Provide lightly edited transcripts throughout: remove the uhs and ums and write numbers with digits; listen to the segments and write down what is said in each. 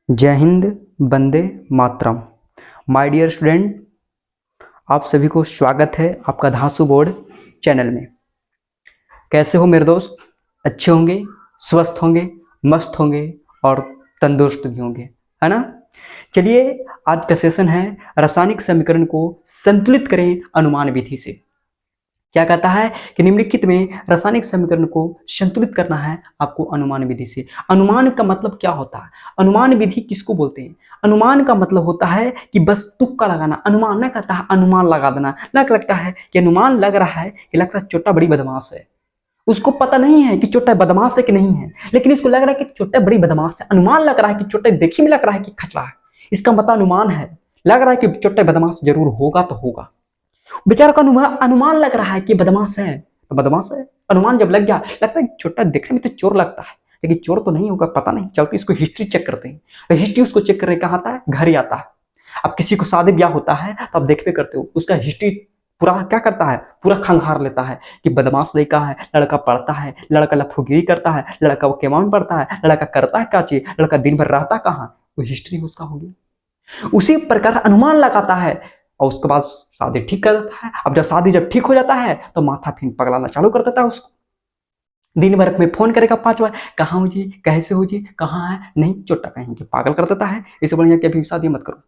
जय Hind, Vande Mataram. My dear student, आप सभी को स्वागत है आपका धांसू बोर्ड चैनल में। कैसे हो मेरे दोस्त? अच्छे होंगे, स्वस्थ होंगे, मस्त होंगे और तंदुरुस्त भी होंगे, है ना? चलिए, आज का सेशन है रासायनिक समीकरण को संतुलित करें अनुमान विधि से। क्या कहता है कि निम्नलिखित में रासायनिक समीकरण को संतुलित करना है आपको अनुमान विधि से। अनुमान का मतलब क्या होता है? अनुमान विधि किसको बोलते हैं? अनुमान का मतलब होता है कि बस तुक्का लगाना। अनुमान न कहता है अनुमान लगा देना, न लगता है कि अनुमान लग रहा है कि लगता है छोटा बड़ी बदमाश है। उसको पता नहीं है कि छोटा बदमाश है कि नहीं है, लेकिन इसको लग रहा है कि छोटा बड़ी बदमाश है। अनुमान लग रहा है कि छोटा देखी में लग रहा है कि खचरा है, इसका मतलब अनुमान है। लग रहा है कि छोटा बदमाश जरूर होगा तो होगा। बेचारा का अनुमान लग रहा है कि बदमाश है तो बदमाश है। अनुमान जब लग गया, लगता है छोटा देखने में तो चोर लगता है, लेकिन चोर तो नहीं होगा, पता नहीं। चलते इसको हिस्ट्री चेक करते हैं। तो हिस्ट्री उसको चेक करने कहाँ आता है? घर ही आता है। अब किसी को शादी ब्याह होता है तो आप देखते करते हो, उसका हिस्ट्री पूरा क्या करता है? पूरा खंगार लेता है कि बदमाश लड़का है, लड़का पढ़ता है, लड़का लफुगिरी करता है, लड़का वो केमा में पढ़ता है, लड़का करता है क्या चीज, लड़का दिन भर रहता कहाँ, वो हिस्ट्री उसका हो गया। उसी प्रकार अनुमान लगाता है और उसके बाद शादी ठीक कर देता है। अब जब शादी ठीक हो जाता है तो माथा फिर पगलाना चालू कर देता है उसको। दिन भर में फोन करेगा 5 बार, कहाँ हो जी, कैसे हो जी, कहाँ है, नहीं चोटा कहीं के, पागल कर देता है। इससे बढ़िया कि अभी शादी मत करो।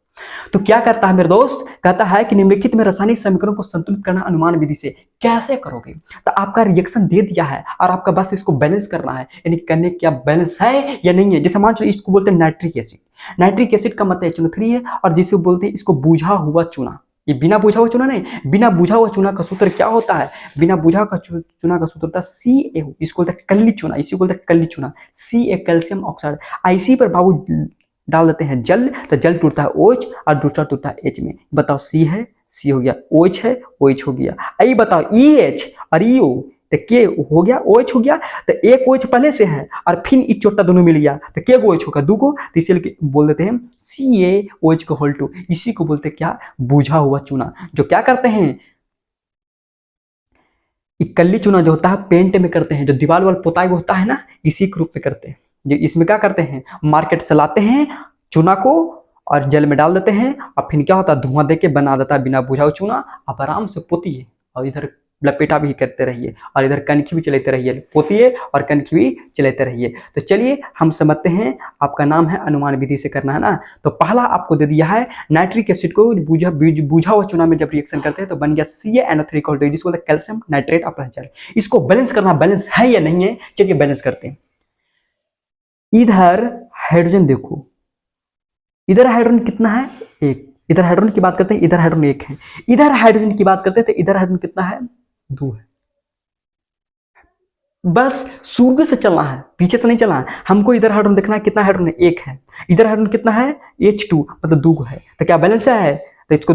तो क्या करता है मेरे दोस्त? कहता है कि निम्नलिखित में रासायनिक समीकरणों को संतुलित करना अनुमान विधि से। कैसे करोगे? तो आपका रिएक्शन दे दिया है और आपका बस इसको बैलेंस करना है, यानी करने क्या बैलेंस है या नहीं है। जैसे मान लो इसको बोलते हैं नाइट्रिक एसिड। नाइट्रिक एसिड का मतलब HNO3 है, और जिसे बोलते हैं इसको बुझा हुआ चूना। ये बिना बुझा हुआ चूना नहीं, बिना बुझा हुआ चूना का सूत्र क्या होता है? बिना बुझा का चूना का सूत्र होता है CaO। इसको बोलते हैं कल्ली चूना, इसी को बोलते हैं कल्ली चूना। Ca calcium oxide. IC पर बाबू डाल देते हैं जल, तो जल टूटता है OH और दूसरा टूटता है H में। बताओ C है, C हो गया, OH है, OH हो गया। आई बताओ EH और EO, तो के हो गया, OH हो गया। तो एक OH पहले से है और फिर इस छोटा दोनों मिल गया तो के OH होगा, दो को, तो इसलिए बोल देते हैं CaOH का होल 2। इसी को बोलते हैं क्या? बुझा हुआ चूना। जो क्या करते हैं, कल्ली चूना जो होता है पेंट में करते हैं, जो दीवार वाल पोताई होता है ना, इसी के रूप में करते हैं। जो इसमें क्या करते हैं, मार्केट से लाते हैं चूना को और जल में डाल देते हैं और फिर क्या होता है, धुआं देके बना देता है बिना बुझाऊ चूना। आप आराम से पोतिए और इधर लपेटा भी करते रहिए और इधर कनखी भी चलाते रहिए, पोतिए और कनखी भी चलाते रहिए। तो चलिए हम समझते हैं। आपका नाम है अनुमान विधि से करना है ना। तो पहला आपको दे दिया है नाइट्रिक एसिड को बुझा हुआ चूना में जब रिएक्शन करते हैं तो बन गया CaNO3 जिसको कैल्शियम नाइट्रेट ऑफ जल। इसको बैलेंस करना, बैलेंस है या नहीं है। चलिए बैलेंस करते हैं। इधर हाइड्रोजन देखो, इधर हाइड्रोजन कितना है? 1। इधर हाइड्रोजन की बात करते हैं, इधर हाइड्रोजन 1 है। इधर हाइड्रोजन की बात करते हैं तो इधर हाइड्रोजन कितना है? 2 है। बस शुरू से चलना है, पीछे से नहीं चलना है। हमको इधर हाइड्रोजन देखना है, कितना हाइड्रोजन? 1 है। इधर हाइड्रोजन कितना है? H2, मतलब 2 है। तो क्या बैलेंस है? तो इसको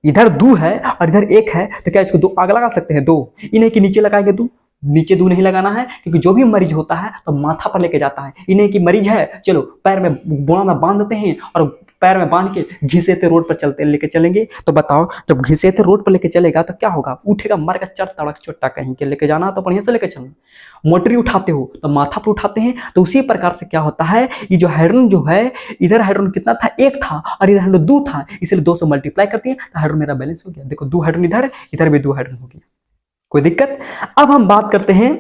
इधर 2 है और इधर 1 है, तो क्या इसको 2 आगे लगा सकते हैं? 2 इन्हें कि नीचे लगाएंगे 2, नीचे 2 नहीं लगाना है, क्योंकि जो भी मरीज होता है तो माथा पर लेके जाता है। इन्हें कि मरीज है, चलो पैर में बोना में बांध देते हैं और पैर में बांध के घिसेते रोड पर चलते लेके चलेंगे। तो बताओ, जब घिसेते रोड पर लेके चलेगा तो क्या होगा? उठेगा, मर का चढ़ तड़क चोटा कहीं के। लेके जाना तो बढ़िया से लेके चलना। मोटरी उठाते हो तो माथा पर उठाते हैं। तो उसी प्रकार से क्या होता है, ये जो हाइड्रोजन जो है, इधर हाइड्रोजन कितना था? 1 था और इधर हाइड्रोजन 2 था, इसलिए 2 से मल्टीप्लाई करते हैं तो हाइड्रोजन मेरा बैलेंस हो गया। देखो 2 हाइड्रोजन इधर, इधर भी 2 हाइड्रोजन हो गया, कोई दिक्कत? अब हम बात करते हैं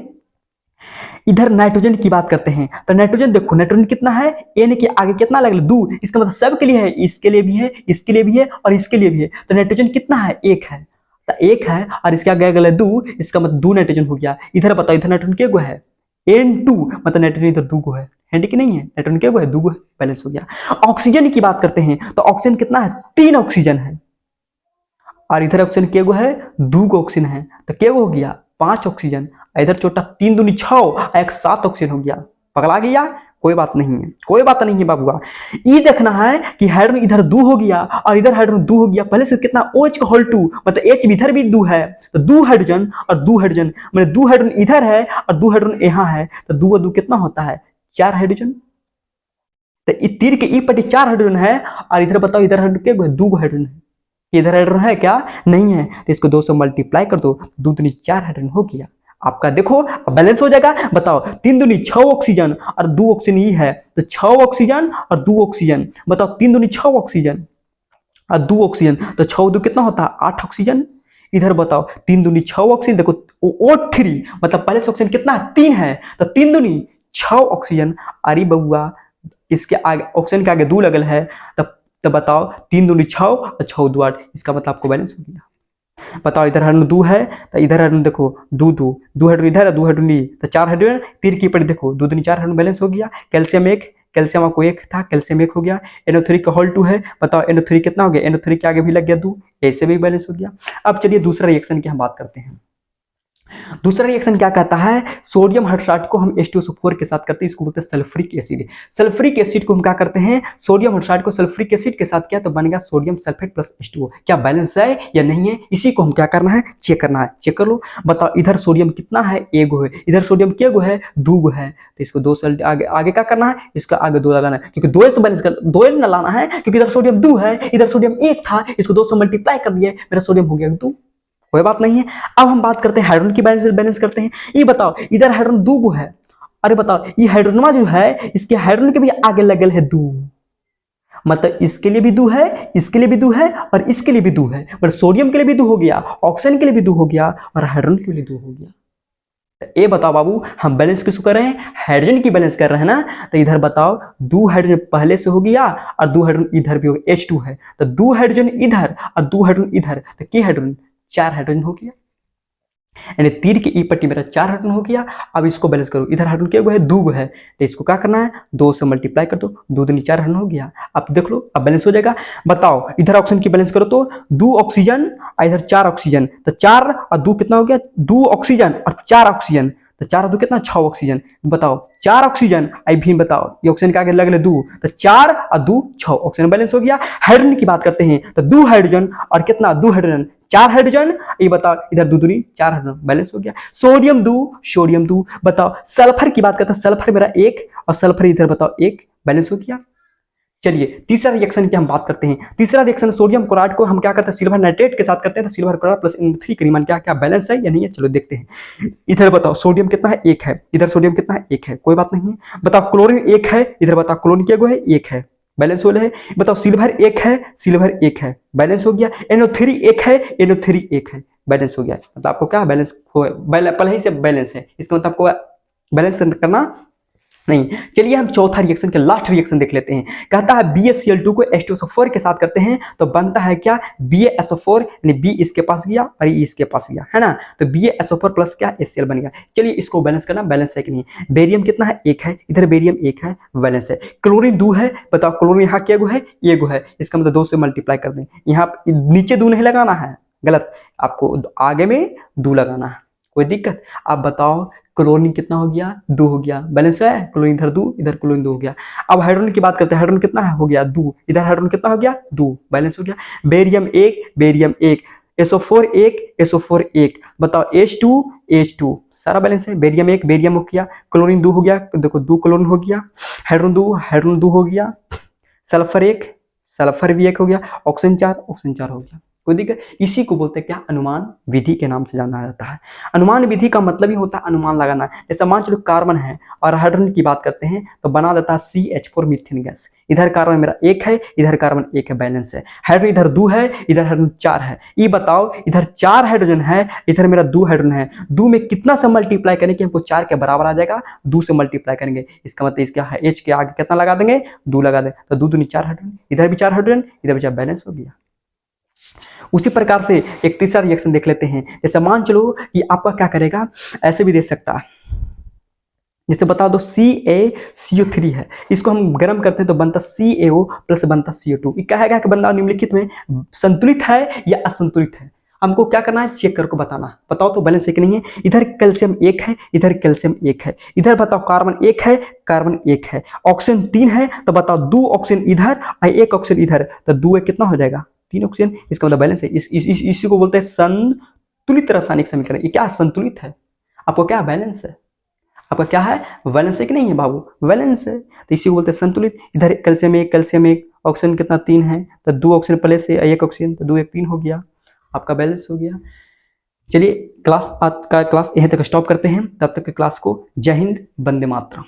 इधर नाइट्रोजन की बात करते हैं। तो नाइट्रोजन देखो, नाइट्रोजन कितना है? N के आगे कितना लगेगा? 2। इसका मतलब सब के लिए है, इसके लिए भी है, इसके लिए भी है और इसके लिए भी है। तो नाइट्रोजन कितना है? 1 है। तो 1 है और इसके आगे अगला 2, इसका मतलब 2 नाइट्रोजन हो गया। इधर बताओ, इधर नाइट्रोजन के गो है? N2, मतलब नाइट्रोजन इधर 2 गो है। है कि नहीं है? नाइट्रोजन के गो है? 2 गो है, बैलेंस हो गया। ऑक्सीजन की बात करते हैं तो ऑक्सीजन कितना है? 3 ऑक्सीजन है और इधर ऑक्सीजन के गो है? 2 गो ऑक्सीजन है। तो के गो हो गया? 5 ऑक्सीजन। इधर छोटा 3 दूनी 6, एक 7 ऑक्सीजन हो गया। पगला गया? कोई बात नहीं है, कोई बात नहीं है बाबूआ। ये देखना है कि हाइड्रोजन इधर 2 हो गया और इधर हाइड्रोजन 2 हो गया। पहले से कितना? OH का होल 2, मतलब H इधर भी 2 है, तो 2 हाइड्रोजन और 2 हाइड्रोजन, मतलब 2 हाइड्रोजन इधर है और 2 हाइड्रोजन यहाँ है। तो 2 और 2 कितना होता है? 4 हाइड्रोजन। तो तीर के ई पट्टी 4 हाइड्रोजन है और इधर बताओ, इधर हाइड्रोजन के 2 हाइड्रोजन है। इधर हाइड्रोजन है क्या? नहीं है। तो इसको 2 से मल्टीप्लाई कर दो, 2 दूनी 4 हाइड्रोजन हो गया। आपका देखो बैलेंस हो जाएगा। बताओ 3 दूनी 6 ऑक्सीजन और 2 ऑक्सीजन ही है, तो 6 ऑक्सीजन और 2 ऑक्सीजन। बताओ 3 दूनी 6 ऑक्सीजन और 2 ऑक्सीजन, तो 6 2 कितना होता है 8 ऑक्सीजन। इधर बताओ 3 दूनी 6 ऑक्सीजन, देखो O3 मतलब पहले से ऑक्सीजन कितना है 3 है, तो 3 दूनी 6 ऑक्सीजन। अरे बउआ इसके आगे ऑक्सीजन के आगे 2 लगल है, तब बताओ 3 दूनी 6 और 6 2 8, इसका मतलब आपको बैलेंस हो गया। बताओ इधर हाइड्रोजन 2 है, तो इधर हाइड्रोजन देखो 2 2 2 हाइड्रोजन इधर है 2 हाइड्रोजन नी, तो 4 हाइड्रोजन तीर की पड़ी देखो 2 दूनी 4 हाइड्रोजन बैलेंस हो गया। कैल्शियम 1, कैल्शियम आपको 1 था, कैल्शियम 1 हो गया। NO3 का होल 2 है, बताओ NO3 कितना हो गया, NO3 के आगे भी लग गया 2, ऐसे भी बैलेंस हो गया। अब चलिए दूसरा रिएक्शन की हम बात करते हैं। दूसरा रिएक्शन क्या कहता है, सोडियम हाइड्रोक्साइड को हम H2SO4 के साथ करते हैं, इसको बोलते हैं सल्फ्यूरिक एसिड। सल्फ्यूरिक एसिड को हम क्या करते हैं, सोडियम हाइड्रोक्साइड को सल्फ्यूरिक एसिड के साथ किया तो बनेगा सोडियम सल्फेट प्लस H2O। क्या बैलेंस है या नहीं है, इसी को हम क्या करना है, चेक करना है। चेक कर लो। बताओ इधर सोडियम कितना है, 1 गो है, इधर सोडियम क्या गो है, 2 गो है, तो इसको 2 से आगे आगे क्या करना है, इसका आगे 2 लगाना है, क्योंकि 2 से बैलेंस कर 2 न लाना है, क्योंकि इधर सोडियम 2 है, इधर सोडियम 1 था, इसको 2 से मल्टीप्लाई कर दिए, मेरा सोडियम हो गया 2। कोई बात नहीं है। अब हम बात करते हैं हाइड्रोजन की बैलेंस करते हैं। ये बताओ इधर हाइड्रोजन 2 गो है, अरे बताओ ये हाइड्रोजन जो है इसके हाइड्रोजन के भी आगे लगल है 2, मतलब इसके लिए भी 2 है, इसके लिए भी 2 है और इसके लिए भी 2 है, पर सोडियम के लिए भी 2 हो गया, ऑक्सीजन के लिए भी 2 हो गया और हाइड्रोजन के लिए 2 हो गया। तो ये बताओ बाबू हम बैलेंस किसको कर रहे हैं, हाइड्रोजन की बैलेंस कर रहे हैं ना। तो इधर बताओ 2 हाइड्रोजन पहले से हो गया और 2 हाइड्रोजन इधर भी हो गया, H2 है, तो 2 हाइड्रोजन इधर और 2 हाइड्रोजन इधर, तो क्या हाइड्रोजन 4 हाइड्रोजन हो गया, यानी तीर की ई पट्टी मेरा 4 हाइड्रोजन हो गया। अब इसको बैलेंस करो, इधर हाइड्रोजन क्या है 2 है, तो इसको क्या करना है 2 से मल्टीप्लाई कर दो, 2 दूनी 4 हाइड्रोजन हो गया। अब देख लो अब बैलेंस हो जाएगा। बताओ इधर ऑक्सीजन की बैलेंस करो तो 2 ऑक्सीजन और इधर 4 ऑक्सीजन, तो 4 और 2 कितना हो गया, 2 ऑक्सीजन और 4 ऑक्सीजन, तो 4 और 2 कितना 6 ऑक्सीजन। बताओ 4 ऑक्सीजन आई भी बताओ ये ऑक्सीजन के आगे लग ले 2, तो 4 और 2 6 ऑक्सीजन बैलेंस हो गया। हाइड्रोजन की बात करते हैं तो 2 हाइड्रोजन और कितना 2 हाइड्रोजन 4 हाइड्रोजन, ये बताओ इधर 2 दूनी 4 हाइड्रोजन बैलेंस हो गया। Sodium 2 sodium 2। बताओ सल्फर की बात करते हैं, सल्फर मेरा 1 और सल्फर इधर बताओ 1 बैलेंस हो गया। चलिए तीसरा रिएक्शन की हम बात करते हैं। तीसरा रिएक्शन सोडियम क्लोराइड को हम क्या करते हैं, सिल्वर नाइट्रेट के साथ करते हैं, तो सिल्वर क्लोराइड प्लस NO3 के मान क्या क्या बैलेंस है या नहीं है, चलो देखते हैं। इधर बताओ सोडियम कितना है 1 है, इधर सोडियम कितना है 1 है, कोई बात नहीं है। बताओ क्लोरीन 1 है, इधर बताओ क्लोरीन क्या है 1 है, बैलेंस हो है। बताओ सिल्वर 1 है, सिल्वर 1 है, बैलेंस हो गया। NO3 1 है, NO3 1 है, बैलेंस हो गया। मतलब आपको क्या बैलेंस पहले ही से बैलेंस है, इसका मतलब आपको बैलेंस करना नहीं। चलिए हम चौथा रिएक्शन के लास्ट रिएक्शन देख लेते हैं। कहता है BaCl2 को H2SO4 के साथ करते हैं तो बनता है क्या, BaSO4, यानी B इसके पास गया और ये इसके पास गया है ना, तो BaSO4 प्लस क्या HCl बन गया। चलिए इसको बैलेंस करना, बैलेंस है कि नहीं। बेरियम कितना है 1 है, इधर बेरियम 1 है, बैलेंस है। क्लोरीन 2 है, बताओ क्लोरीन यहाँ क्या गो है, ये गो है, इसका मतलब 2 से मल्टीप्लाई कर दें। यहाँ नीचे 2 नहीं लगाना है, गलत, आपको आगे में 2 लगाना है, कोई दिक्कत। आप बताओ क्लोरीन कितना हो गया 2 हो गया, बैलेंस है। क्लोरीन इधर 2 इधर क्लोरीन 2 हो गया। अब हाइड्रोजन की बात करते हैं, हाइड्रोजन कितना हो गया 2, इधर हाइड्रोजन कितना हो गया 2, बैलेंस हो गया। बेरियम 1 बेरियम 1, SO4 1 SO4 1, बताओ H2 सारा बैलेंस है। बेरियम 1 बेरियम हो गया, क्लोरीन 2 हो गया, देखो 2 क्लोरीन हो गया, हाइड्रोजन 2 हो गया, सल्फर 1 सल्फर भी 1 हो गया, ऑक्सीजन 4 हो गया, कोई दिक्कत। इसी को बोलते हैं क्या, अनुमान विधि के नाम से जाना जाता है। अनुमान विधि का मतलब ही होता है अनुमान लगाना। जैसे मान चलो कार्बन है और हाइड्रोजन की बात करते हैं तो बना देता है CH4 मीथेन गैस। इधर कार्बन मेरा 1 है, इधर कार्बन 1 है, बैलेंस है। हाइड्रोजन इधर 2 है, इधर हाइड्रोजन 4 है। ये बताओ इधर 4 हाइड्रोजन है, इधर मेरा 2 हाइड्रोजन है, 2 में कितना से मल्टीप्लाई करेंगे कि हमको 4 के बराबर आ जाएगा, 2 से मल्टीप्लाई करेंगे, इसका मतलब इसका H के आगे कितना लगा देंगे 2 लगा दें, तो 2 दूनी 4 हाइड्रोजन, इधर भी 4 हाइड्रोजन, इधर भी 4, बैलेंस हो गया। उसी प्रकार से एक तीसरा रिएक्शन देख लेते हैं। जैसे मान चलो कि आपका क्या करेगा, ऐसे भी दे सकता है, जैसे बता दो CaCO3 है, इसको हम गर्म करते हैं तो बनता CaO प्लस बनता CO2। ये कहेगा कि बंदा निम्नलिखित में संतुलित है या असंतुलित है, हमको क्या करना है चेक करके बताना। बताओ तो बैलेंस है कि नहीं है। इधर कैल्शियम 1 है, इधर कैल्शियम 1 है, इधर बताओ कार्बन 1 है, कार्बन 1 है, ऑक्सीजन 3 है, तो बताओ 2 ऑक्सीजन इधर और 1 ऑक्सीजन इधर, तो 2 कितना हो जाएगा 3 ऑक्सीजन, इसका मतलब बैलेंस है। इसी को बोलते हैं संतुलित रासायनिक समीकरण। ये क्या संतुलित है, आपको क्या बैलेंस है, आपका क्या है वैलेंस है कि नहीं है बाबू, वैलेंस है, तो इसी को बोलते हैं संतुलित। इधर कैल्शियम 1 ऑक्सीजन कितना 3 है, तो 2 ऑक्सीजन प्लस से 1 ऑक्सीजन, तो 2 1 3 हो गया, आपका बैलेंस हो गया। चलिए क्लास आज का क्लास यहीं तक स्टॉप करते हैं। तब तक के क्लास को जय हिंद, वंदे मातरम।